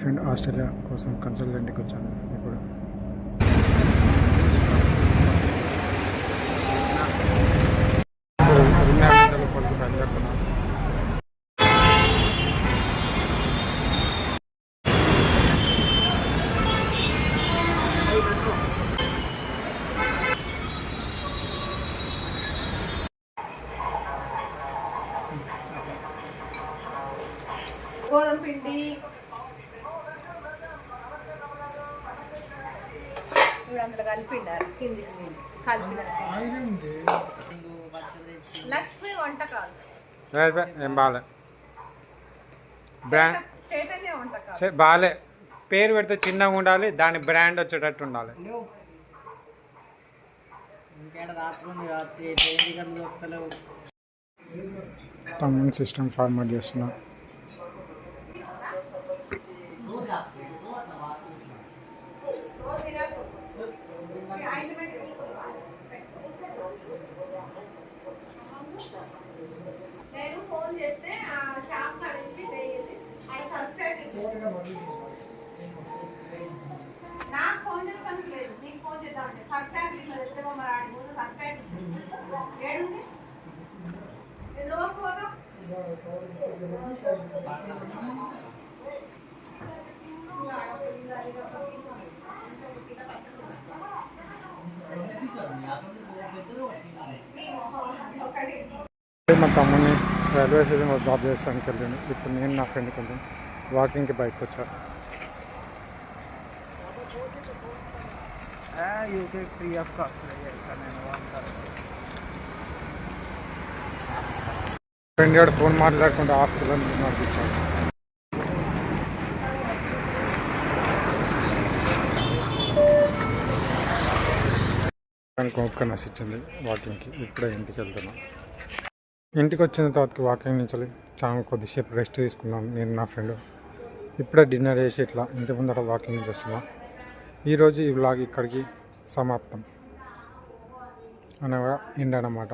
Friend Australia కోసం కన్సల్టెంట్కి వచ్చాను ఇప్పుడు. బయలుదేరుతున్నాను. గోధుమ పిండి ఇప్పుడు అందులో కలిపిండారు కిందికి నీళ్ళు కలిపిన లక్ష్మి వంటకాలు ఏం బాలే బ్రాండ్ చైతన్య వంటకాలు బాలే పేరు పెడితే చిన్నగా ఉండాలి, దాని బ్రాండ్ వచ్చేటట్టు ఉండాలి. తమ్ముని సిస్టమ్ ఫార్మాట్ చేస్తున్నా. నేను ఫోన్ చేస్తే షాప్ అడిగి నాకు ఫోన్ చేస్తానికి లేదు, నీకు ఫోన్ చేద్దామంటే సర్ఫాక్టరీ చెప్తే మరి ఆడిపోతే సర్ఫాక్టరీ ఏడుంది రోజు పోదాం. మా తమ్ముని రైల్వే స్టేషన్లో డ్రాప్ చేస్తానికి వెళ్ళాను. ఇప్పుడు నేను నా ఫ్రెండ్ కొంచెం వాకింగ్కి బయటకు వచ్చాను. ఫ్రీ ఆఫ్ కాస్ట్ ఫ్రెండ్ గారు ఫోన్ మాట్లాడుకుంటే హాఫ్ కిలోమీటర్ నడిపించాను. ఒక్క నశించింది వాకింగ్కి. ఇప్పుడే ఇంటికి వెళ్తున్నాను. ఇంటికి వచ్చిన తర్వాతకి వాకింగ్ నుంచి చాలా కొద్దిసేపు రెస్ట్ తీసుకున్నాను నేను నా ఫ్రెండ్. ఇప్పుడే డిన్నర్ చేసి ఇట్లా ఇంటి ముందర వాకింగ్ చేస్తున్నాం. ఈరోజు ఈ వ్లాగ్ ఇక్కడికి సమాప్తం అనగా ఎండ్ అన్నమాట.